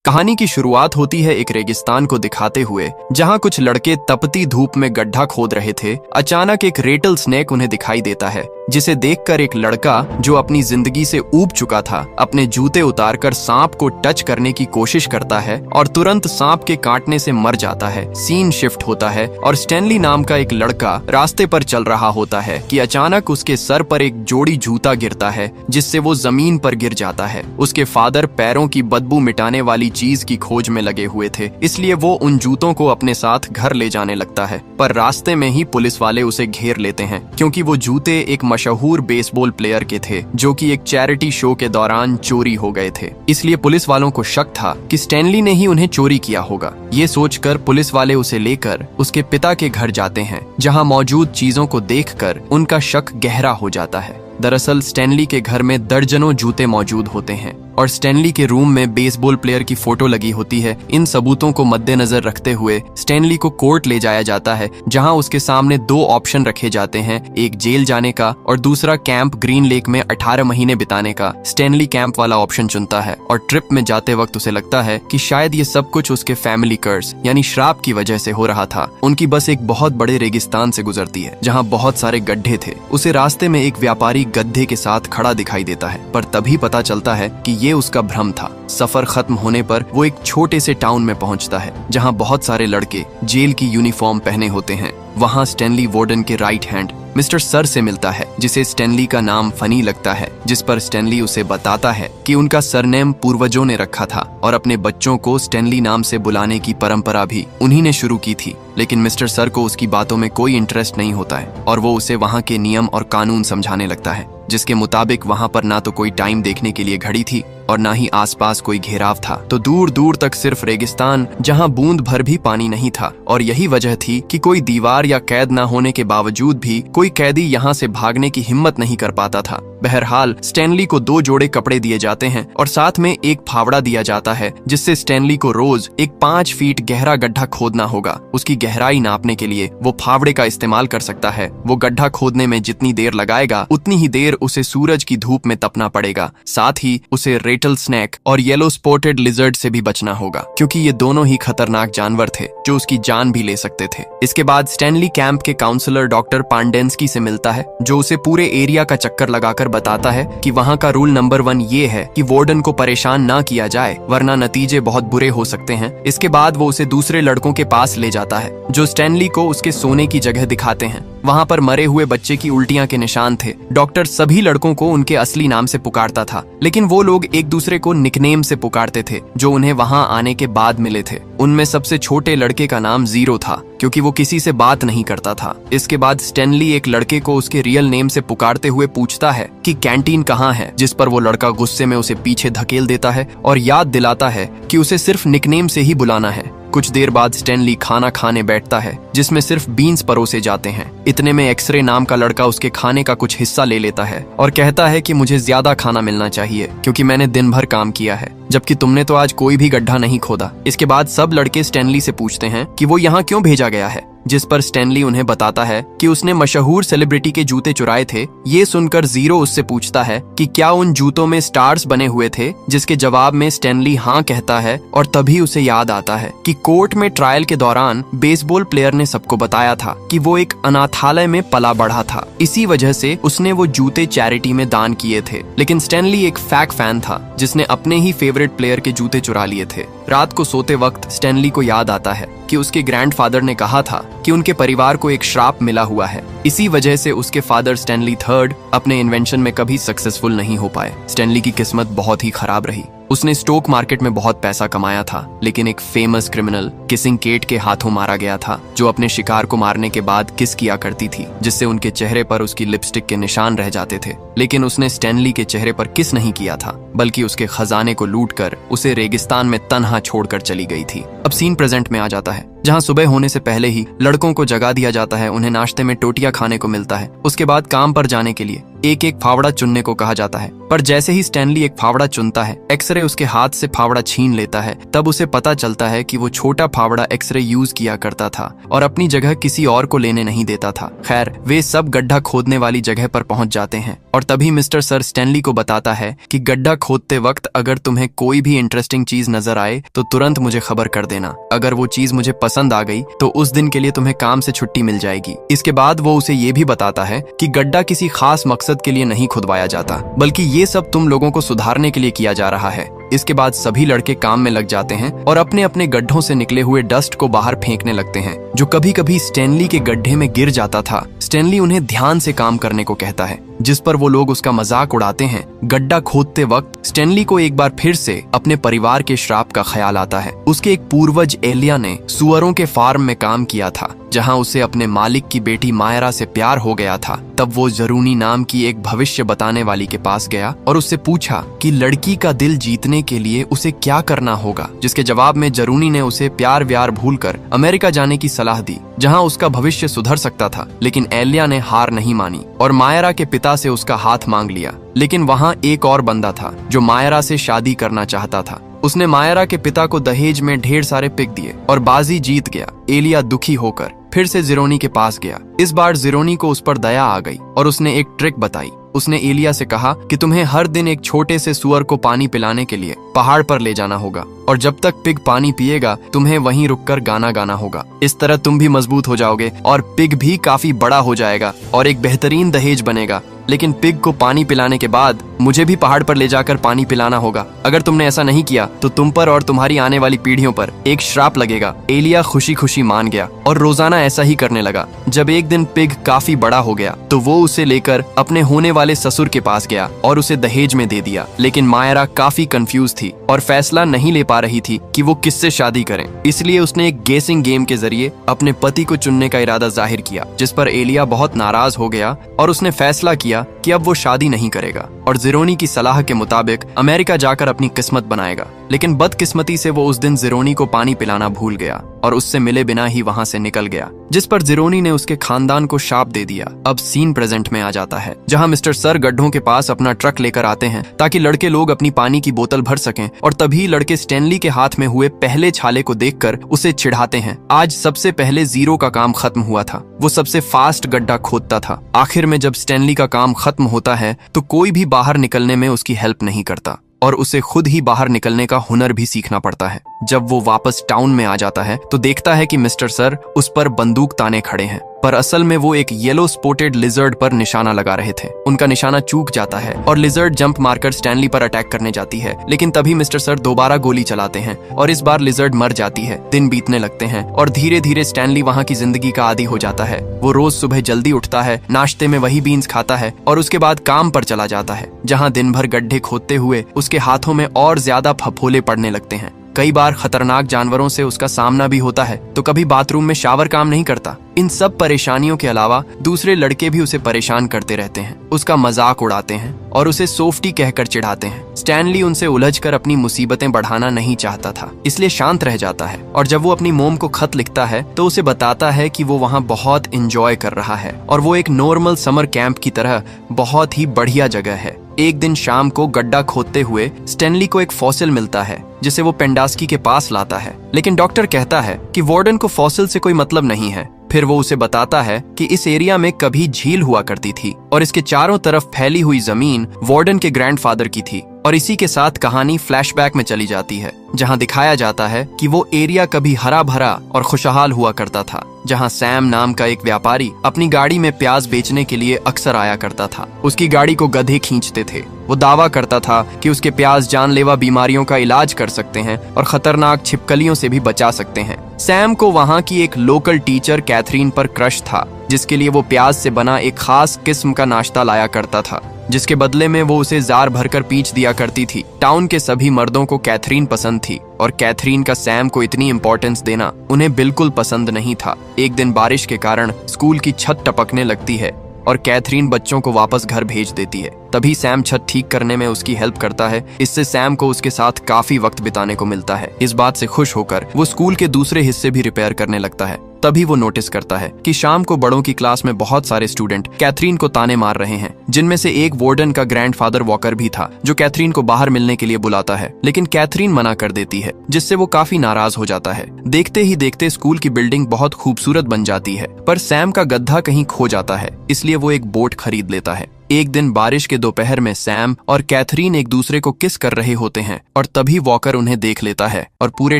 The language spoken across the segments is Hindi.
कहानी की शुरुआत होती है एक रेगिस्तान को दिखाते हुए, जहां कुछ लड़के तपती धूप में गड्ढा खोद रहे थे। अचानक एक रेटल स्नेक उन्हें दिखाई देता है, जिसे देखकर एक लड़का जो अपनी जिंदगी से ऊब चुका था अपने जूते उतारकर सांप को टच करने की कोशिश करता है और तुरंत सांप के काटने से मर जाता है। सीन शिफ्ट होता है और स्टैनली नाम का एक लड़का रास्ते पर चल रहा होता है कि अचानक उसके सर पर एक जोड़ी जूता गिरता है, जिससे वो जमीन पर गिर जाता है। उसके फादर पैरों की बदबू मिटाने वाली चीज की खोज में लगे हुए थे, इसलिए वो उन जूतों को अपने साथ घर ले जाने लगता है। पर रास्ते में ही पुलिस वाले उसे घेर लेते हैं, क्योंकि वो जूते एक मशहूर बेसबॉल प्लेयर के थे जो कि एक चैरिटी शो के दौरान चोरी हो गए थे। इसलिए पुलिस वालों को शक था कि स्टैनली ने ही उन्हें चोरी किया होगा। ये सोचकर पुलिस वाले उसे लेकर उसके पिता के घर जाते हैं, जहां मौजूद चीजों को देखकर उनका शक गहरा हो जाता है। दरअसल स्टैनली के घर में दर्जनों जूते मौजूद होते हैं और स्टैनली के रूम में बेसबॉल प्लेयर की फोटो लगी होती है। इन सबूतों को मद्देनजर रखते हुए स्टैनली को कोर्ट ले जाया जाता है, जहां उसके सामने दो ऑप्शन रखे जाते हैं, एक जेल जाने का और दूसरा कैंप ग्रीन लेक में 18 महीने बिताने का। स्टैनली कैंप वाला ऑप्शन चुनता है और ट्रिप में जाते वक्त उसे लगता है कि शायद ये सब कुछ उसके फैमिली कर्स यानी श्राप की वजह से हो रहा था। उनकी बस एक बहुत बड़े रेगिस्तान से गुजरती है, जहाँ बहुत सारे गड्ढे थे। उसे रास्ते में एक व्यापारी गड्ढे के साथ खड़ा दिखाई देता है, पर तभी पता चलता है कि ये उसका भ्रम था। सफर खत्म होने पर वो एक छोटे से टाउन में पहुंचता है, जहां बहुत सारे लड़के जेल की यूनिफॉर्म पहने होते हैं। वहां स्टैनली वार्डन के राइट हैंड मिस्टर सर से मिलता है, जिसे स्टैनली का नाम फनी लगता है, जिस पर स्टैनली उसे बताता है कि उनका सरनेम पूर्वजों ने रखा था और अपने बच्चों को स्टैनली नाम से बुलाने की परंपरा भी उन्हीं ने शुरू की थी। लेकिन मिस्टर सर को उसकी बातों में कोई इंटरेस्ट नहीं होता है और वो उसे वहाँ के नियम और कानून समझाने लगता है, जिसके मुताबिक वहाँ पर ना तो कोई टाइम देखने के लिए घड़ी थी और ना ही आसपास कोई घेराव था। तो दूर दूर तक सिर्फ रेगिस्तान, जहाँ बूंद भर भी पानी नहीं था। और यही वजह थी कि कोई दीवार या कैद न होने के बावजूद भी कोई कैदी यहाँ से भागने की हिम्मत नहीं कर पाता था। बहरहाल स्टैनली को 2 जोड़े कपड़े दिए जाते हैं और साथ में एक फावड़ा दिया जाता है, जिससे स्टैनली को रोज एक 5 फीट गहरा गड्ढा खोदना होगा। उसकी गहराई नापने के लिए वो फावड़े का इस्तेमाल कर सकता है। वो गड्ढा खोदने में जितनी देर लगाएगा, उतनी ही देर उसे सूरज की धूप में तपना पड़ेगा। साथ ही उसे रेटल स्नेक और येलो स्पॉटेड लिजर्ड से भी बचना होगा, क्योंकि ये दोनों ही खतरनाक जानवर थे जो उसकी जान भी ले सकते थे। इसके बाद स्टैनली कैंप के काउंसलर डॉक्टर पांडेंस्की से मिलता है, जो उसे पूरे एरिया का चक्कर लगाकर बताता है कि वहाँ का रूल नंबर 1 ये है कि वार्डन को परेशान ना किया जाए, वरना नतीजे बहुत बुरे हो सकते हैं। इसके बाद वो उसे दूसरे लड़कों के पास ले जाता है, जो स्टैनली को उसके सोने की जगह दिखाते हैं। वहाँ पर मरे हुए बच्चे की उल्टियां के निशान थे। डॉक्टर सभी लड़कों को उनके असली नाम से पुकारता था, लेकिन वो लोग एक दूसरे को निकनेम से पुकारते थे, जो उन्हें वहाँ आने के बाद मिले थे। उनमें सबसे छोटे लड़के का नाम जीरो था, क्योंकि वो किसी से बात नहीं करता था। इसके बाद स्टैनली एक लड़के को उसके रियल नेम से पुकारते हुए पूछता है कि कैंटीन कहाँ है, जिस पर वो लड़का गुस्से में उसे पीछे धकेल देता है और याद दिलाता है कि उसे सिर्फ निकनेम से ही बुलाना है। कुछ देर बाद स्टैनली खाना खाने बैठता है, जिसमें सिर्फ बीन्स परोसे जाते हैं। इतने में एक्सरे नाम का लड़का उसके खाने का कुछ हिस्सा ले लेता है और कहता है कि मुझे ज्यादा खाना मिलना चाहिए, क्योंकि मैंने दिन भर काम किया है, जबकि तुमने तो आज कोई भी गड्ढा नहीं खोदा। इसके बाद सब लड़के स्टैनली से पूछते हैं कि वो यहाँ क्यों भेजा गया है, जिस पर स्टैनली उन्हें बताता है कि उसने मशहूर सेलिब्रिटी के जूते चुराए थे। ये सुनकर जीरो उससे पूछता है कि क्या उन जूतों में स्टार्स बने हुए थे, जिसके जवाब में स्टैनली हाँ कहता है। और तभी उसे याद आता है कि कोर्ट में ट्रायल के दौरान बेसबॉल प्लेयर ने सबको बताया था कि वो एक अनाथालय में पला बढ़ा था, इसी वजह से उसने वो जूते चैरिटी में दान किए थे। लेकिन स्टैनली एक फैक फैन था, जिसने अपने ही फेवरेट प्लेयर के जूते चुरा लिए थे। रात को सोते वक्त स्टैनली को याद आता है कि उसके ग्रैंडफादर ने कहा था कि उनके परिवार को एक श्राप मिला हुआ है। इसी वजह से उसके फादर स्टैनली थर्ड अपने इन्वेंशन में कभी सक्सेसफुल नहीं हो पाए। स्टैनली की किस्मत बहुत ही खराब रही। उसने स्टॉक मार्केट में बहुत पैसा कमाया था, लेकिन एक फेमस क्रिमिनल किसिंग केट के हाथों मारा गया था, जो अपने शिकार को मारने के बाद किस किया करती थी, जिससे उनके चेहरे पर उसकी लिपस्टिक के निशान रह जाते थे। लेकिन उसने स्टैनली के चेहरे पर किस नहीं किया था, बल्कि उसके खजाने को लूटकर उसे रेगिस्तान में तन्हा छोड़कर चली गई थी। अब सीन प्रेजेंट में आ जाता है, जहाँ सुबह होने से पहले ही लड़कों को जगा दिया जाता है, उन्हें नाश्ते में टोटियां खाने को मिलता है। उसके बाद काम पर जाने के लिए एक एक फावड़ा चुनने को कहा जाता है। पर जैसे ही स्टैनली एक फावड़ा चुनता है, एक्सरे उसके हाथ से फावड़ा छीन लेता है। तब उसे पता चलता है कि वो छोटा फावड़ा एक्सरे यूज किया करता था और अपनी जगह किसी और को लेने नहीं देता था। खैर, वे सब गड्ढा खोदने वाली जगह पर पहुंच जाते हैं और तभी मिस्टर सर स्टैनली को बताता है कि गड्ढा खोदते वक्त अगर तुम्हें कोई भी इंटरेस्टिंग चीज नजर आए तो तुरंत मुझे खबर कर देना। अगर वो चीज मुझे पसंद आ गई तो उस दिन के लिए तुम्हें काम से छुट्टी मिल जाएगी। इसके बाद वो उसे ये भी बताता है कि गड्ढा किसी खास मकसद के लिए नहीं खुदवाया जाता, बल्कि ये सब तुम लोगों को सुधारने के लिए किया जा रहा है। इसके बाद सभी लड़के काम में लग जाते हैं और अपने अपने गड्ढों से निकले हुए डस्ट को बाहर फेंकने लगते हैं, जो कभी कभी स्टैनली के गड्ढे में गिर जाता था। स्टैनली उन्हें ध्यान से काम करने को कहता है, जिस पर वो लोग उसका मजाक उड़ाते हैं। गड्ढा खोदते वक्त स्टैनली को एक बार फिर से अपने परिवार के श्राप का ख्याल आता है। उसके एक पूर्वज एलिया ने सुअरों के फार्म में काम किया था, जहां उसे अपने मालिक की बेटी मायरा से प्यार हो गया था। तब वो जरूनी नाम की एक भविष्य बताने वाली के पास गया और उससे पूछा कि लड़की का दिल जीतने के लिए उसे क्या करना होगा, जिसके जवाब में जरूनी ने उसे प्यार व्यार भूलकर अमेरिका जाने की सलाह दी, जहां उसका भविष्य सुधर सकता था। लेकिन एलिया ने हार नहीं मानी और मायरा के पिता से उसका हाथ मांग लिया। लेकिन वहां एक और बंदा था जो मायरा से शादी करना चाहता था। उसने मायरा के पिता को दहेज में ढेर सारे पिग दिए और बाजी जीत गया। एलिया दुखी होकर फिर से जिरोनी के पास गया। इस बार जिरोनी को उस पर दया आ गई और उसने एक ट्रिक बताई। उसने एलिया से कहा कि तुम्हें हर दिन एक छोटे से सुअर को पानी पिलाने के लिए पहाड़ पर ले जाना होगा और जब तक पिग पानी पिएगा तुम्हें वहीं रुककर गाना गाना होगा। इस तरह तुम भी मजबूत हो जाओगे और पिग भी काफी बड़ा हो जाएगा और एक बेहतरीन दहेज बनेगा। लेकिन पिग को पानी पिलाने के बाद मुझे भी पहाड़ पर ले जाकर पानी पिलाना होगा। अगर तुमने ऐसा नहीं किया तो तुम पर और तुम्हारी आने वाली पीढ़ियों पर एक श्राप लगेगा। एलिया खुशी खुशी मान गया और रोजाना ऐसा ही करने लगा। जब एक दिन पिग काफी बड़ा हो गया तो वो उसे लेकर अपने होने वाले ससुर के पास गया और उसे दहेज में दे दिया। लेकिन मायरा काफी कंफ्यूज थी और फैसला नहीं ले पा रही थी कि वो किससे शादी करें। इसलिए उसने एक गेसिंग गेम के जरिए अपने पति को चुनने का इरादा जाहिर किया, जिस पर एलिया बहुत नाराज हो गया और उसने फैसला किया कि अब वो शादी नहीं करेगा और जिरोनी की सलाह के मुताबिक अमेरिका जाकर अपनी किस्मत बनाएगा। लेकिन बदकिस्मती से वो उस दिन जिरोनी को पानी पिलाना भूल गया और उससे मिले बिना ही वहां से निकल गया, जिस पर जिरोनी ने उसके खानदान को शाप दे दिया। अब सीन प्रेजेंट में आ जाता है, जहां मिस्टर सर गड्ढों के पास अपना ट्रक लेकर आते हैं ताकि लड़के लोग अपनी पानी की बोतल भर सकें। और तभी लड़के स्टैनली के हाथ में हुए पहले छाले को देखकर उसे चिढ़ाते हैं। आज सबसे पहले जीरो का काम खत्म हुआ था। वो सबसे फास्ट गड्ढा खोदता था। आखिर में जब स्टैनली का काम खत्म होता है तो कोई भी बाहर निकलने में उसकी हेल्प नहीं करता और उसे खुद ही बाहर निकलने का हुनर भी सीखना पड़ता है। जब वो वापस टाउन में आ जाता है तो देखता है कि मिस्टर सर उस पर बंदूक ताने खड़े हैं, पर असल में वो एक येलो स्पॉटेड लिजर्ड पर निशाना लगा रहे थे। उनका निशाना चूक जाता है और लिजर्ड जंप मारकर स्टैनली पर अटैक करने जाती है। लेकिन तभी मिस्टर सर दोबारा गोली चलाते हैं और इस बार लिजर्ड मर जाती है। दिन बीतने लगते हैं और धीरे धीरे स्टैनली वहाँ की जिंदगी का आदी हो जाता है। वो रोज सुबह जल्दी उठता है, नाश्ते में वही बीन्स खाता है और उसके बाद काम पर चला जाता है, जहाँ दिन भर गड्ढे खोदते हुए उसके हाथों में और ज्यादा फफोले पड़ने लगते हैं। कई बार खतरनाक जानवरों से उसका सामना भी होता है, तो कभी बाथरूम में शावर काम नहीं करता। इन सब परेशानियों के अलावा दूसरे लड़के भी उसे परेशान करते रहते हैं, उसका मजाक उड़ाते हैं और उसे सोफ्टी कहकर चिढ़ाते हैं। स्टैनली उनसे उलझकर अपनी मुसीबतें बढ़ाना नहीं चाहता था, इसलिए शांत रह जाता है। और जब वो अपनी मोम को खत लिखता है तो उसे बताता है कि वो वहाँ बहुत इंजॉय कर रहा है और वो एक नॉर्मल समर कैंप की तरह बहुत ही बढ़िया जगह है। एक दिन शाम को गड्ढा खोदते हुए स्टैनली को एक फॉसिल मिलता है, जिसे वो पेंडास्की के पास लाता है। लेकिन डॉक्टर कहता है कि वार्डन को फॉसिल से कोई मतलब नहीं है। फिर वो उसे बताता है कि इस एरिया में कभी झील हुआ करती थी और इसके चारों तरफ फैली हुई जमीन वार्डन के ग्रैंडफादर की थी। और इसी के साथ कहानी फ्लैशबैक में चली जाती है, जहां दिखाया जाता है कि वो एरिया कभी हरा भरा और खुशहाल हुआ करता था, जहां सैम नाम का एक व्यापारी अपनी गाड़ी में प्याज बेचने के लिए अक्सर आया करता था। उसकी गाड़ी को गधे खींचते थे। वो दावा करता था कि उसके प्याज जानलेवा बीमारियों का इलाज कर सकते हैं और खतरनाक छिपकलियों से भी बचा सकते हैं। सैम को वहाँ की एक लोकल टीचर कैथरीन पर क्रश था, जिसके लिए वो प्याज से बना एक खास किस्म का नाश्ता लाया करता था, जिसके बदले में वो उसे जार भरकर पीच दिया करती थी। टाउन के सभी मर्दों को कैथरीन पसंद थी और कैथरीन का सैम को इतनी इम्पोर्टेंस देना उन्हें बिल्कुल पसंद नहीं था। एक दिन बारिश के कारण स्कूल की छत टपकने लगती है और कैथरीन बच्चों को वापस घर भेज देती है। तभी सैम छत ठीक करने में उसकी हेल्प करता है। इससे सैम को उसके साथ काफी वक्त बिताने को मिलता है। इस बात से खुश होकर वो स्कूल के दूसरे हिस्से भी रिपेयर करने लगता है। तभी वो नोटिस करता है कि शाम को बड़ों की क्लास में बहुत सारे स्टूडेंट कैथरीन को ताने मार रहे हैं, जिनमें से एक वार्डन का ग्रैंडफादर वॉकर भी था, जो कैथरीन को बाहर मिलने के लिए बुलाता है। लेकिन कैथरीन मना कर देती है, जिससे वो काफी नाराज हो जाता है। देखते ही देखते स्कूल की बिल्डिंग बहुत खूबसूरत बन जाती है, पर सैम का गधा कहीं खो जाता है, इसलिए वो एक बोट खरीद लेता है। एक दिन बारिश के दोपहर में सैम और कैथरीन एक दूसरे को किस कर रहे होते हैं और तभी वॉकर उन्हें देख लेता है और पूरे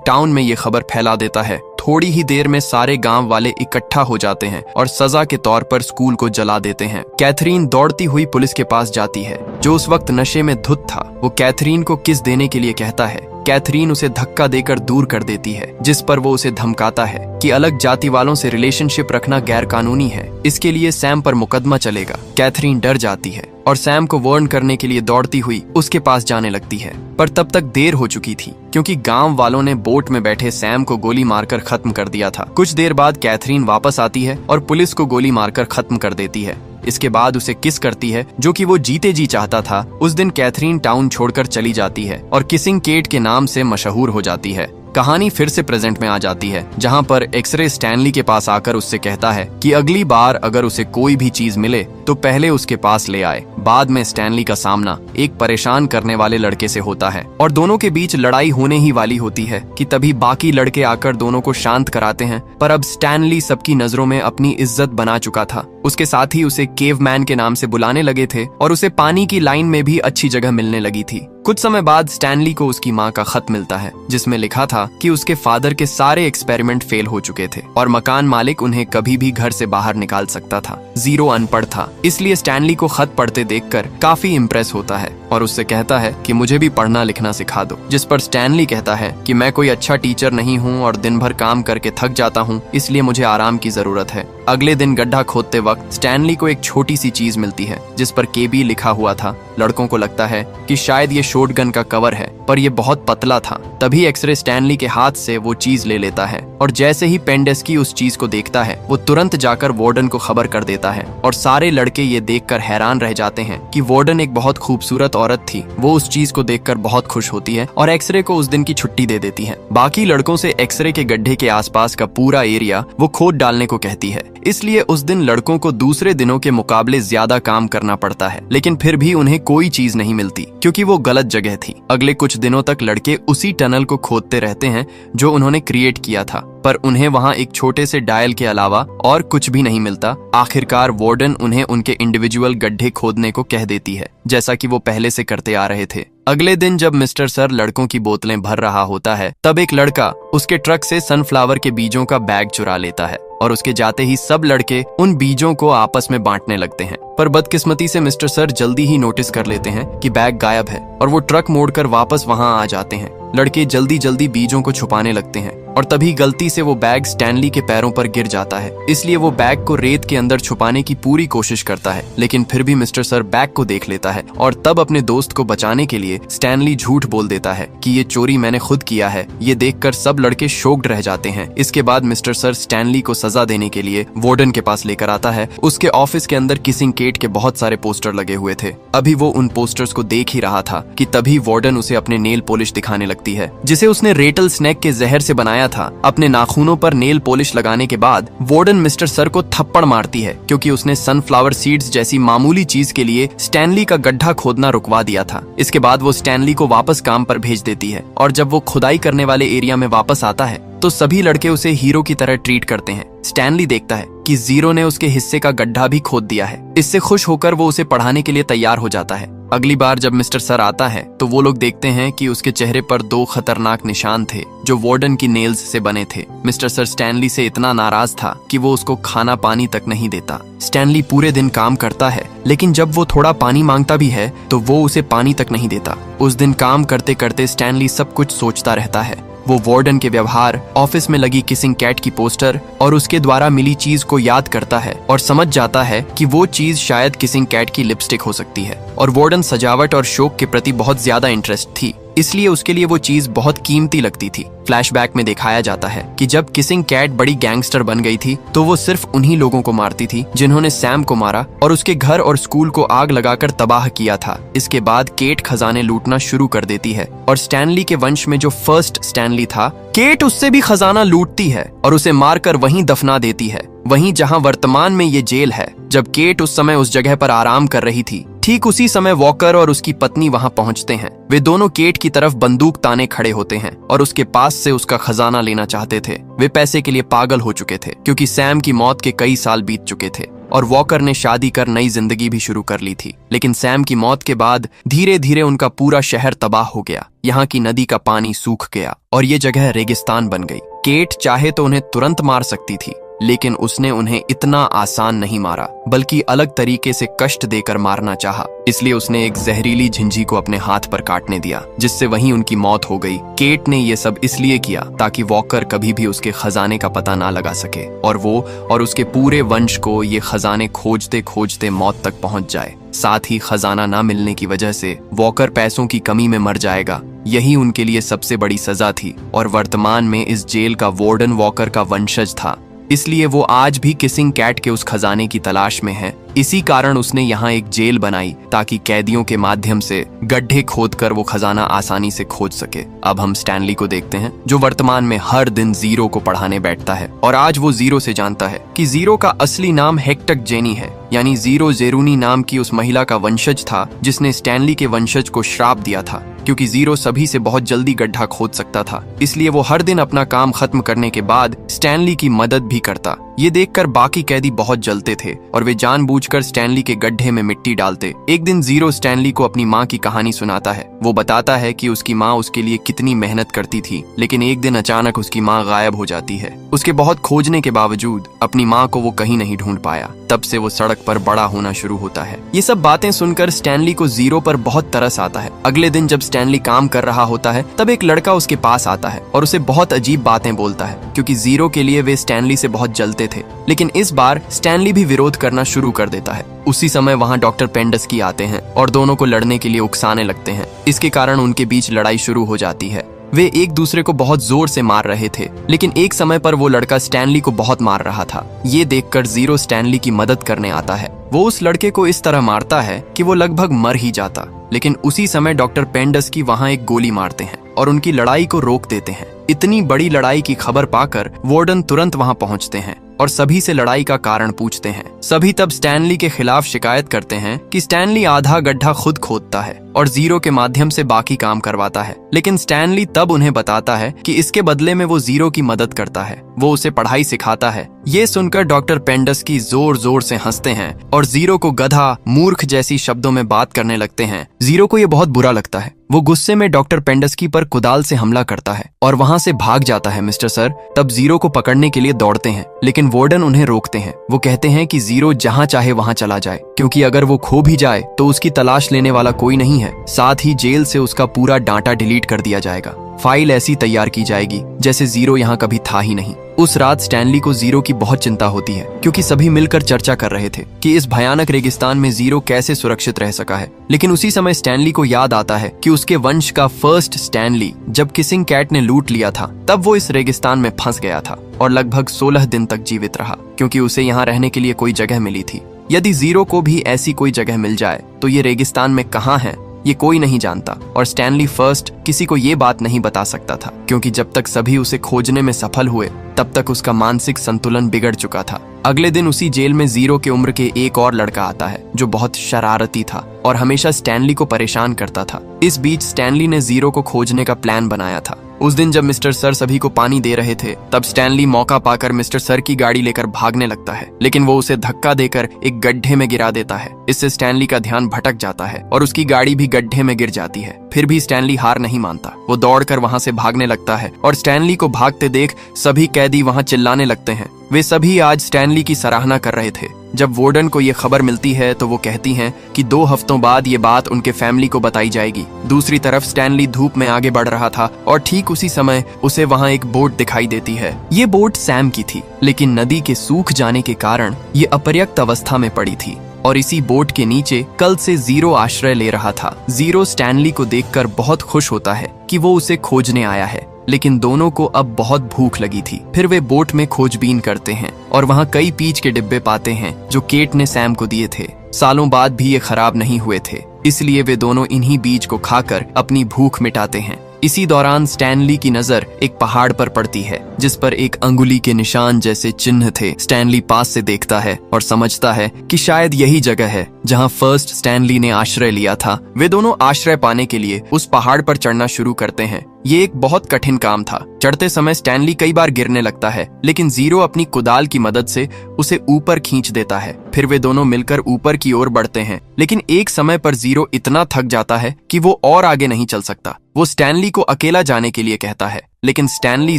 टाउन में ये खबर फैला देता है। थोड़ी ही देर में सारे गांव वाले इकट्ठा हो जाते हैं और सजा के तौर पर स्कूल को जला देते हैं। कैथरीन दौड़ती हुई पुलिस के पास जाती है, जो उस वक्त नशे में धुत था। वो कैथरीन को किस देने के लिए कहता है। कैथरीन उसे धक्का देकर दूर कर देती है, जिस पर वो उसे धमकाता है कि अलग जाति वालों से रिलेशनशिप रखना गैर कानूनी है, इसके लिए सैम पर मुकदमा चलेगा। कैथरीन डर जाती है और सैम को वार्न करने के लिए दौड़ती हुई उसके पास जाने लगती है, पर तब तक देर हो चुकी थी, क्योंकि गांव वालों ने बोट में बैठे सैम को गोली मारकर खत्म कर दिया था। कुछ देर बाद कैथरीन वापस आती है और पुलिस को गोली मारकर खत्म कर देती है। इसके बाद उसे किस करती है, जो कि वो जीते जी चाहता था। उस दिन कैथरीन टाउन छोड़कर चली जाती है और किसिंग केट के नाम से मशहूर हो जाती है। कहानी फिर से प्रेजेंट में आ जाती है, जहां पर एक्सरे स्टैनली के पास आकर उससे कहता है कि अगली बार अगर उसे कोई भी चीज मिले तो पहले उसके पास ले आए। बाद में स्टैनली का सामना एक परेशान करने वाले लड़के से होता है और दोनों के बीच लड़ाई होने ही वाली होती है कि तभी बाकी लड़के आकर दोनों को शांत कराते हैं। पर अब स्टैनली सबकी नजरों में अपनी इज्जत बना चुका था। उसके साथ ही उसे केवमैन के नाम से बुलाने लगे थे और उसे पानी की लाइन में भी अच्छी जगह मिलने लगी थी। कुछ समय बाद स्टैनली को उसकी माँ का खत मिलता है, जिसमें लिखा था कि उसके फादर के सारे एक्सपेरिमेंट फेल हो चुके थे और मकान मालिक उन्हें कभी भी घर से बाहर निकाल सकता था। जीरो अनपढ़ था, इसलिए स्टैनली को खत पढ़ते देखकर काफी इम्प्रेस होता है और उससे कहता है कि मुझे भी पढ़ना लिखना सिखा दो। जिस पर स्टैनली कहता है कि मैं कोई अच्छा टीचर नहीं हूँ और दिन भर काम करके थक जाता हूँ, इसलिए मुझे आराम की जरूरत है। अगले दिन गड्ढा खोदते वक्त स्टैनली को एक छोटी सी चीज मिलती है, जिस पर केबी लिखा हुआ था। लड़कों को लगता है कि शायद ये शॉटगन का कवर है, पर यह बहुत पतला था। तभी एक्सरे स्टैनली के हाथ से वो चीज ले लेता है और जैसे ही पेंडेस्की उस चीज को देखता है, वो तुरंत जाकर वार्डन को खबर कर देता है और सारे लड़के ये देखकर हैरान रह जाते हैं कि वार्डन एक बहुत खूबसूरत औरत थी। वो उस चीज को देखकर बहुत खुश होती है और एक्सरे को उस दिन की छुट्टी दे देती है। बाकी लड़कों से एक्सरे के गड्ढे के आसपास का पूरा एरिया वो खोद डालने को कहती है। इसलिए उस दिन लड़कों को दूसरे दिनों के मुकाबले ज्यादा काम करना पड़ता है, लेकिन फिर भी उन्हें कोई चीज नहीं मिलती, क्योंकि वो गलत जगह थी। अगले कुछ दिनों तक लड़के उसी टनल को खोदते रहते हैं जो उन्होंने क्रिएट किया था, पर उन्हें वहां एक छोटे से डायल के अलावा और कुछ भी नहीं मिलता। आखिरकार वार्डन उन्हें उनके इंडिविजुअल गड्ढे खोदने को कह देती है, जैसा कि वो पहले से करते आ रहे थे। अगले दिन जब मिस्टर सर लड़कों की बोतलें भर रहा होता है, तब एक लड़का उसके ट्रक से सनफ्लावर के बीजों का बैग चुरा लेता है और उसके जाते ही सब लड़के उन बीजों को आपस में बांटने लगते हैं। पर बदकिस्मती से मिस्टर सर जल्दी ही नोटिस कर लेते हैं कि बैग गायब है और वो ट्रक मोड़कर वापस वहां आ जाते हैं। लड़के जल्दी जल्दी बीजों को छुपाने लगते हैं और तभी गलती से वो बैग स्टैनली के पैरों पर गिर जाता है। इसलिए वो बैग को रेत के अंदर छुपाने की पूरी कोशिश करता है, लेकिन फिर भी मिस्टर सर बैग को देख लेता है और तब अपने दोस्त को बचाने के लिए स्टैनली झूठ बोल देता है कि ये चोरी मैंने खुद किया है। ये देखकर सब लड़के शॉक्ड रह जाते हैं। इसके बाद मिस्टर सर स्टैनली को सजा देने के लिए वार्डन के पास लेकर आता है। उसके ऑफिस के अंदर किसिंग केट के बहुत सारे पोस्टर लगे हुए थे। अभी वो उन पोस्टर्स को देख ही रहा था कि तभी वार्डन उसे अपने नेल पॉलिश दिखाने लगती है, जिसे उसने रेटल स्नेक के जहर से बनाया था। अपने नाखूनों पर नेल पॉलिश लगाने के बाद वार्डन मिस्टर सर को थप्पड़ मारती है, क्योंकि उसने सनफ्लावर सीड्स जैसी मामूली चीज के लिए स्टैनली का गड्ढा खोदना रुकवा दिया था। इसके बाद वो स्टैनली को वापस काम पर भेज देती है और जब वो खुदाई करने वाले एरिया में वापस आता है तो सभी लड़के उसे हीरो की तरह ट्रीट करते हैं। स्टैनली देखता है कि जीरो ने उसके हिस्से का गड्ढा भी खोद दिया है। इससे खुश होकर वो उसे पढ़ाने के लिए तैयार हो जाता है। अगली बार जब मिस्टर सर आता है तो वो लोग देखते हैं कि उसके चेहरे पर 2 खतरनाक निशान थे, जो वार्डन की नेल्स से बने थे। मिस्टर सर स्टैनली से इतना नाराज था कि वो उसको खाना पानी तक नहीं देता। स्टैनली पूरे दिन काम करता है, लेकिन जब वो थोड़ा पानी मांगता भी है तो वो उसे पानी तक नहीं देता। उस दिन काम करते करते स्टैनली सब कुछ सोचता रहता है। वो वार्डन के व्यवहार, ऑफिस में लगी किसिंग कैट की पोस्टर और उसके द्वारा मिली चीज को याद करता है और समझ जाता है कि वो चीज शायद किसिंग कैट की लिपस्टिक हो सकती है। और वार्डन सजावट और शौक के प्रति बहुत ज्यादा इंटरेस्ट थी। इसलिए उसके लिए वो चीज बहुत कीमती लगती थी। फ्लैशबैक में दिखाया जाता है कि जब किसिंग कैट बड़ी गैंगस्टर बन गई थी तो वो सिर्फ उन्हीं लोगों को मारती थी जिन्होंने सैम को मारा और उसके घर और स्कूल को आग लगाकर तबाह किया था। इसके बाद केट खजाने लूटना शुरू कर देती है और स्टैनली के वंश में जो फर्स्ट स्टैनली था, केट उससे भी खजाना लूटती है और उसे मारकर वहीं दफना देती है, वहीं जहां वर्तमान में ये जेल है। जब केट उस समय उस जगह पर आराम कर रही थी, ठीक उसी समय वॉकर और उसकी पत्नी वहां पहुंचते हैं। वे दोनों केट की तरफ बंदूक ताने खड़े होते हैं और उसके पास से उसका खजाना लेना चाहते थे। वे पैसे के लिए पागल हो चुके थे क्योंकि सैम की मौत के कई साल बीत चुके थे और वॉकर ने शादी कर नई जिंदगी भी शुरू कर ली थी। लेकिन सैम की मौत के बाद धीरे धीरे उनका पूरा शहर तबाह हो गया। यहाँ की नदी का पानी सूख गया और ये जगह रेगिस्तान बन गई। केट चाहे तो उन्हें तुरंत मार सकती थी, लेकिन उसने उन्हें इतना आसान नहीं मारा, बल्कि अलग तरीके से कष्ट देकर मारना चाहा। इसलिए उसने एक जहरीली झिंझी को अपने हाथ पर काटने दिया, जिससे वहीं उनकी मौत हो गई। केट ने ये सब इसलिए किया ताकि वॉकर कभी भी उसके खजाने का पता ना लगा सके और वो और उसके पूरे वंश को ये खजाने खोजते खोजते मौत तक पहुंच जाए। साथ ही खजाना ना मिलने की वजह से वॉकर पैसों की कमी में मर जाएगा। यही उनके लिए सबसे बड़ी सजा थी और वर्तमान में इस जेल का वार्डन वॉकर का वंशज था। इसलिए वो आज भी किसिंग कैट के उस खजाने की तलाश में है। इसी कारण उसने यहाँ एक जेल बनाई ताकि कैदियों के माध्यम से गड्ढे खोदकर वो खजाना आसानी से खोज सके। अब हम स्टैनली को देखते हैं, जो वर्तमान में हर दिन जीरो को पढ़ाने बैठता है और आज वो जीरो से जानता है कि जीरो का असली नाम हेक्टक जेनी है, यानी जीरो जेरूनी नाम की उस महिला का वंशज था जिसने स्टैनली के वंशज को श्राप दिया था। क्योंकि जीरो सभी से बहुत जल्दी गड्ढा खोद सकता था, इसलिए वो हर दिन अपना काम खत्म करने के बाद स्टैनली की मदद भी करता। ये देखकर बाकी कैदी बहुत जलते थे और वे जानबूझकर स्टैनली के गड्ढे में मिट्टी डालते। एक दिन जीरो स्टैनली को अपनी माँ की कहानी सुनाता है। वो बताता है कि उसकी माँ उसके लिए कितनी मेहनत करती थी, लेकिन एक दिन अचानक उसकी माँ गायब हो जाती है। उसके बहुत खोजने के बावजूद अपनी माँ को वो कहीं नहीं ढूंढ पाया। तब से वो सड़क पर बड़ा होना शुरू होता है। ये सब बातें सुनकर स्टैनली को जीरो पर बहुत तरस आता है। अगले दिन जब स्टैनली काम कर रहा होता है, तब एक लड़का उसके पास आता है और उसे बहुत अजीब बातें बोलता है, क्योंकि जीरो के लिए वे स्टैनली से बहुत जलते थे। लेकिन इस बार स्टैनली भी विरोध करना शुरू कर देता है। उसी समय वहाँ डॉक्टर पेंडस्की आते हैं और दोनों को लड़ने के लिए उकसाने लगते हैं। इसके कारण उनके बीच लड़ाई शुरू हो जाती है। वे एक दूसरे को बहुत जोर से मार रहे थे, लेकिन एक समय पर वो लड़का स्टैनली को बहुत मार रहा था। ये देखकर जीरो स्टैनली की मदद करने आता है। वो उस लड़के को इस तरह मारता है कि वो लगभग मर ही जाता, लेकिन उसी समय डॉक्टर पेंडस्की वहाँ एक गोली मारते हैं और उनकी लड़ाई को रोक देते हैं। इतनी बड़ी लड़ाई की खबर पाकर वार्डन तुरंत वहाँ पहुँचते हैं और सभी से लड़ाई का कारण पूछते हैं। सभी तब स्टैनली के खिलाफ शिकायत करते हैं कि स्टैनली आधा गड्ढा खुद खोदता है और जीरो के माध्यम से बाकी काम करवाता है। लेकिन स्टैनली तब उन्हें बताता है कि इसके बदले में वो जीरो की मदद करता है, वो उसे पढ़ाई सिखाता है। ये सुनकर डॉक्टर पेंडस्की जोर जोर से हंसते हैं और जीरो को गधा, मूर्ख जैसी शब्दों में बात करने लगते हैं। जीरो को ये बहुत बुरा लगता है। वो गुस्से में डॉक्टर पेंडस्की पर कुदाल से हमला करता है और वहाँ से भाग जाता है। मिस्टर सर तब जीरो को पकड़ने के लिए दौड़ते हैं, लेकिन वार्डन उन्हें रोकते हैं। वो कहते हैं कि जीरो जहाँ चाहे वहाँ चला जाए, क्योंकि अगर वो खो भी जाए तो उसकी तलाश लेने वाला कोई नहीं है। साथ ही जेल से उसका पूरा डाटा डिलीट कर दिया जाएगा। फाइल ऐसी तैयार की जाएगी जैसे जीरो यहाँ कभी था ही नहीं। उस रात स्टैनली को जीरो की बहुत चिंता होती है, क्योंकि सभी मिलकर चर्चा कर रहे थे कि इस भयानक रेगिस्तान में जीरो कैसे सुरक्षित रह सका है। लेकिन उसी समय स्टैनली को याद आता है कि उसके वंश का फर्स्ट स्टैनली जब किसिंग कैट ने लूट लिया था, तब वो इस रेगिस्तान में फंस गया था और लगभग 16 दिन तक जीवित रहा, क्योंकि उसे यहाँ रहने के लिए कोई जगह मिली थी। यदि जीरो को भी ऐसी कोई जगह मिल जाए तो ये रेगिस्तान में कहाँ है ये कोई नहीं जानता और स्टैनली फर्स्ट किसी को ये बात नहीं बता सकता था, क्योंकि जब तक सभी उसे खोजने में सफल हुए तब तक उसका मानसिक संतुलन बिगड़ चुका था। अगले दिन उसी जेल में जीरो के उम्र के एक और लड़का आता है जो बहुत शरारती था और हमेशा स्टैनली को परेशान करता था। इस बीच स्टैनली ने जीरो को खोजने का प्लान बनाया था। उस दिन जब मिस्टर सर सभी को पानी दे रहे थे, तब स्टैनली मौका पाकर मिस्टर सर की गाड़ी लेकर भागने लगता है, लेकिन वो उसे धक्का देकर एक गड्ढे में गिरा देता है। इससे स्टैनली का ध्यान भटक जाता है और उसकी गाड़ी भी गड्ढे में गिर जाती है। फिर भी स्टैनली हार नहीं मानता। वो दौड़कर वहां से भागने लगता है और स्टैनली को भागते देख सभी कैदी वहां चिल्लाने लगते हैं। वे सभी आज स्टैनली की सराहना कर रहे थे। जब वार्डन को ये खबर मिलती है तो वो कहती हैं कि 2 हफ्तों बाद ये बात उनके फैमिली को बताई जाएगी। दूसरी तरफ स्टैनली धूप में आगे बढ़ रहा था और ठीक उसी समय उसे वहाँ एक बोट दिखाई देती है। ये बोट सैम की थी, लेकिन नदी के सूख जाने के कारण ये अपर्याप्त अवस्था में पड़ी थी। और इसी बोट के नीचे कल से जीरो आश्रय ले रहा था। जीरो स्टैनली को देखकर बहुत खुश होता है कि वो उसे खोजने आया है, लेकिन दोनों को अब बहुत भूख लगी थी। फिर वे बोट में खोजबीन करते हैं और वहाँ कई पीच के डिब्बे पाते हैं जो केट ने सैम को दिए थे। सालों बाद भी ये खराब नहीं हुए थे, इसलिए वे दोनों इन्हीं बीज को खाकर अपनी भूख मिटाते हैं। इसी दौरान स्टैनली की नजर एक पहाड़ पर पड़ती है जिस पर एक अंगुली के निशान जैसे चिन्ह थे। स्टैनली पास से देखता है और समझता है कि शायद यही जगह है जहां फर्स्ट स्टैनली ने आश्रय लिया था। वे दोनों आश्रय पाने के लिए उस पहाड़ पर चढ़ना शुरू करते हैं। ये एक बहुत कठिन काम था। चढ़ते समय स्टैनली कई बार गिरने लगता है, लेकिन जीरो अपनी कुदाल की मदद से उसे ऊपर खींच देता है। फिर वे दोनों मिलकर ऊपर की ओर बढ़ते हैं, लेकिन एक समय पर जीरो इतना थक जाता है कि वो और आगे नहीं चल सकता। वो स्टैनली को अकेला जाने के लिए कहता है, लेकिन स्टैनली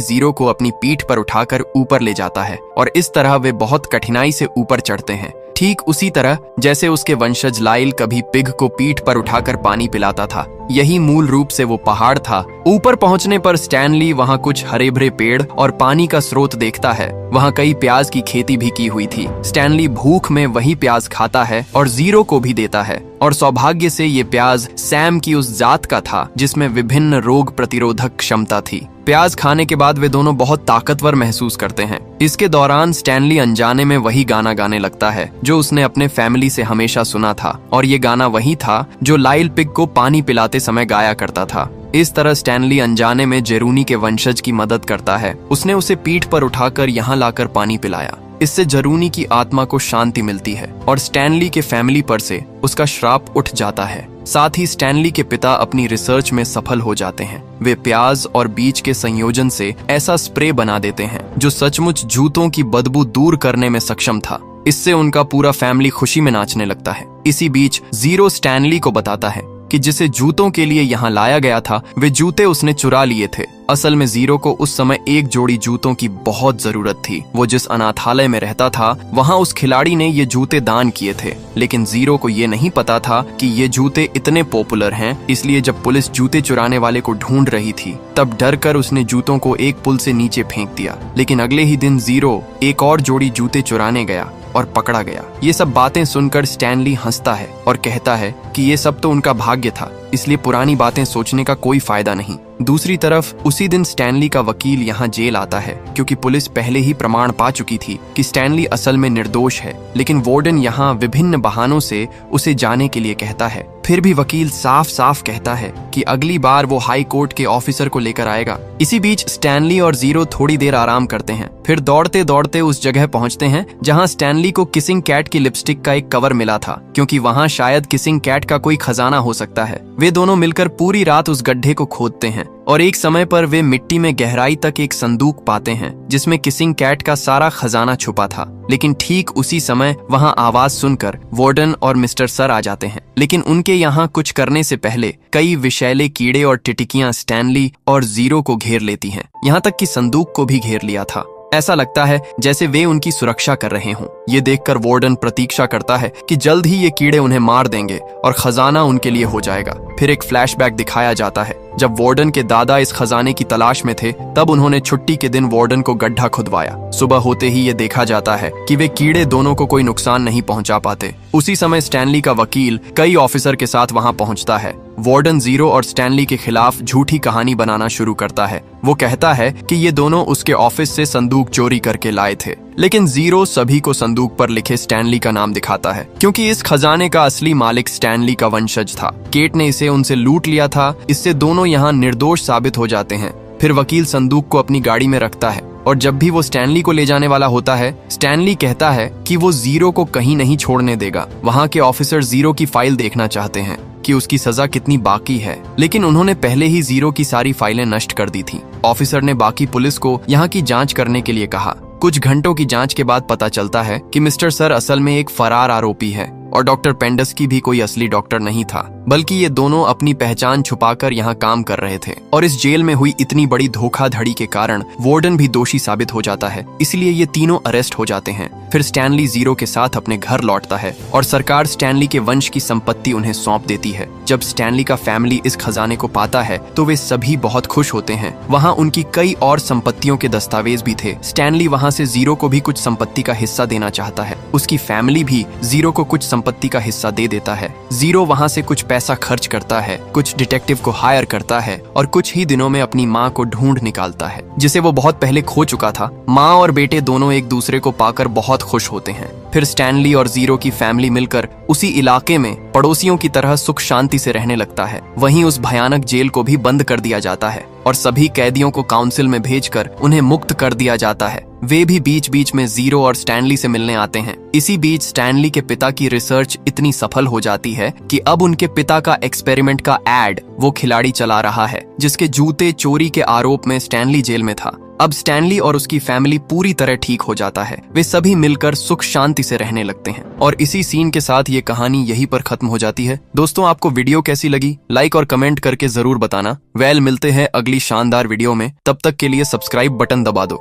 जीरो को अपनी पीठ पर उठाकर ऊपर ले जाता है और इस तरह वे बहुत कठिनाई से ऊपर चढ़ते हैं। ठीक उसी तरह जैसे उसके वंशज लाइल कभी पिग को पीठ पर उठाकर पानी पिलाता था, यही मूल रूप से वो पहाड़ था। ऊपर पहुंचने पर स्टैनली वहां कुछ हरे भरे पेड़ और पानी का स्रोत देखता है। वहां कई प्याज की खेती भी की हुई थी। स्टैनली भूख में वही प्याज खाता है और जीरो को भी देता है, और सौभाग्य से ये प्याज सैम की उस जात का था जिसमें विभिन्न रोग प्रतिरोधक क्षमता थी। प्याज खाने के बाद वे दोनों बहुत ताकतवर महसूस करते हैं। इसके दौरान स्टैनली अनजाने में वही गाना गाने लगता है जो उसने अपने फैमिली से हमेशा सुना था, और ये गाना वही था जो लाइल पिग को पानी पिलाते समय गाया करता था। इस तरह स्टैनली अनजाने में जेरूनी के वंशज की मदद करता है। उसने उसे पीठ पर उठाकर यहाँ लाकर पानी पिलाया। इससे जरूनी की आत्मा को शांति मिलती है और स्टैनली के फैमिली पर से उसका श्राप उठ जाता है। साथ ही स्टैनली के पिता अपनी रिसर्च में सफल हो जाते हैं। वे प्याज और बीज के संयोजन से ऐसा स्प्रे बना देते हैं जो सचमुच जूतों की बदबू दूर करने में सक्षम था। इससे उनका पूरा फैमिली खुशी में नाचने लगता है। इसी बीच जीरो स्टैनली को बताता है कि जिसे जूतों के लिए यहाँ लाया गया था वे जूते उसने चुरा लिए थे। असल में जीरो को उस समय एक जोड़ी जूतों की बहुत जरूरत थी। वो जिस अनाथालय में रहता था वहाँ उस खिलाड़ी ने ये जूते दान किए थे, लेकिन जीरो को ये नहीं पता था कि ये जूते इतने पॉपुलर हैं। इसलिए जब पुलिस जूते चुराने वाले को ढूंढ रही थी तब डर कर उसने जूतों को एक पुल से नीचे फेंक दिया। लेकिन अगले ही दिन जीरो एक और जोड़ी जूते चुराने गया और पकड़ा गया। ये सब बातें सुनकर स्टैनली हंसता है और कहता है कि ये सब तो उनका भाग्य था, इसलिए पुरानी बातें सोचने का कोई फायदा नहीं। दूसरी तरफ उसी दिन स्टैनली का वकील यहाँ जेल आता है क्योंकि पुलिस पहले ही प्रमाण पा चुकी थी कि स्टैनली असल में निर्दोष है, लेकिन वार्डन यहाँ विभिन्न बहानों से उसे जाने के लिए कहता है। फिर भी वकील साफ साफ कहता है कि अगली बार वो हाई कोर्ट के ऑफिसर को लेकर आएगा। इसी बीच स्टैनली और जीरो थोड़ी देर आराम करते हैं, फिर दौड़ते दौड़ते उस जगह पहुंचते हैं जहां स्टैनली को किसिंग कैट की लिपस्टिक का एक कवर मिला था, क्योंकि वहां शायद किसिंग कैट का कोई खजाना हो सकता है। वे दोनों मिलकर पूरी रात उस गड्ढे को खोदते हैं और एक समय पर वे मिट्टी में गहराई तक एक संदूक पाते हैं जिसमें किसिंग कैट का सारा खजाना छुपा था। लेकिन ठीक उसी समय वहां आवाज सुनकर वार्डन और मिस्टर सर आ जाते हैं, लेकिन उनके यहाँ कुछ करने से पहले कई विषैले कीड़े और टिटिकियां स्टैनली और जीरो को घेर लेती हैं। यहाँ तक कि संदूक को भी घेर लिया था। ऐसा लगता है जैसे वे उनकी सुरक्षा कर रहे हों। ये देखकर वार्डन प्रतीक्षा करता है कि जल्द ही ये कीड़े उन्हें मार देंगे और खजाना उनके लिए हो जाएगा। फिर एक फ्लैशबैक दिखाया जाता है जब वार्डन के दादा इस खजाने की तलाश में थे, तब उन्होंने छुट्टी के दिन वार्डन को गड्ढा खुदवाया। सुबह होते ही ये देखा जाता है कि वे कीड़े दोनों को कोई नुकसान नहीं पहुंचा पाते। उसी समय स्टैनली का वकील कई ऑफिसर के साथ वहां पहुंचता है। वार्डन जीरो और स्टैनली के खिलाफ झूठी कहानी बनाना शुरू करता है। वो कहता है कि ये दोनों उसके ऑफिस से संदूक चोरी करके लाए थे, लेकिन जीरो सभी को संदूक पर लिखे स्टैनली का नाम दिखाता है, क्योंकि इस खजाने का असली मालिक स्टैनली का वंशज था। केट ने इसे उनसे लूट लिया था। इससे दोनों यहाँ निर्दोष साबित हो जाते हैं। फिर वकील संदूक को अपनी गाड़ी में रखता है और जब भी वो स्टैनली को ले जाने वाला होता है, स्टैनली कहता है कि वो जीरो को कहीं नहीं छोड़ने देगा। वहाँ के ऑफिसर जीरो की फाइल देखना चाहते हैं कि उसकी सजा कितनी बाकी है, लेकिन उन्होंने पहले ही जीरो की सारी फाइलें नष्ट कर दी थी। ऑफिसर ने बाकी पुलिस को यहाँ की जांच करने के लिए कहा। कुछ घंटों की जांच के बाद पता चलता है कि मिस्टर सर असल में एक फरार आरोपी है और डॉक्टर पेंडस की भी कोई असली डॉक्टर नहीं था। बल्कि ये दोनों अपनी पहचान छुपाकर यहाँ काम कर रहे थे। और इस जेल में हुई इतनी बड़ी धोखाधड़ी के कारण वार्डन भी दोषी साबित हो जाता है, इसलिए ये तीनों अरेस्ट हो जाते हैं। फिर स्टैनली जीरो के साथ अपने घर लौटता है और सरकार स्टैनली के वंश की संपत्ति उन्हें सौंप देती है। जब स्टैनली का फैमिली इस खजाने को पाता है तो वे सभी बहुत खुश होते हैं। वहाँ उनकी कई और संपत्तियों के दस्तावेज भी थे। स्टैनली वहाँ से जीरो को भी कुछ संपत्ति का हिस्सा देना चाहता है। उसकी फैमिली भी जीरो को कुछ संपत्ति का हिस्सा दे देता है। जीरो वहाँ से कुछ पैसा खर्च करता है, कुछ डिटेक्टिव को हायर करता है और कुछ ही दिनों में अपनी माँ को ढूंढ निकालता है, जिसे वो बहुत पहले खो चुका था। माँ और बेटे दोनों एक दूसरे को पाकर बहुत खुश होते हैं। फिर स्टैनली और जीरो की फैमिली मिलकर उसी इलाके में पड़ोसियों की तरह सुख शांति से रहने लगता है। वहीं उस भयानक जेल को भी बंद कर दिया जाता है और सभी कैदियों को काउंसिल में भेजकर उन्हें मुक्त कर दिया जाता है। वे भी बीच बीच में जीरो और स्टैनली से मिलने आते हैं। इसी बीच स्टैनली के पिता की रिसर्च इतनी सफल हो जाती है कि अब उनके पिता का एक्सपेरिमेंट का एड वो खिलाड़ी चला रहा है, जिसके जूते चोरी के आरोप में स्टैनली जेल में था। अब स्टैनली और उसकी फैमिली पूरी तरह ठीक हो जाता है। वे सभी मिलकर सुख शांति से रहने लगते हैं और इसी सीन के साथ ये कहानी यहीं पर खत्म हो जाती है। दोस्तों, आपको वीडियो कैसी लगी लाइक और कमेंट करके जरूर बताना। मिलते हैं अगली शानदार वीडियो में। तब तक के लिए सब्सक्राइब बटन दबा दो।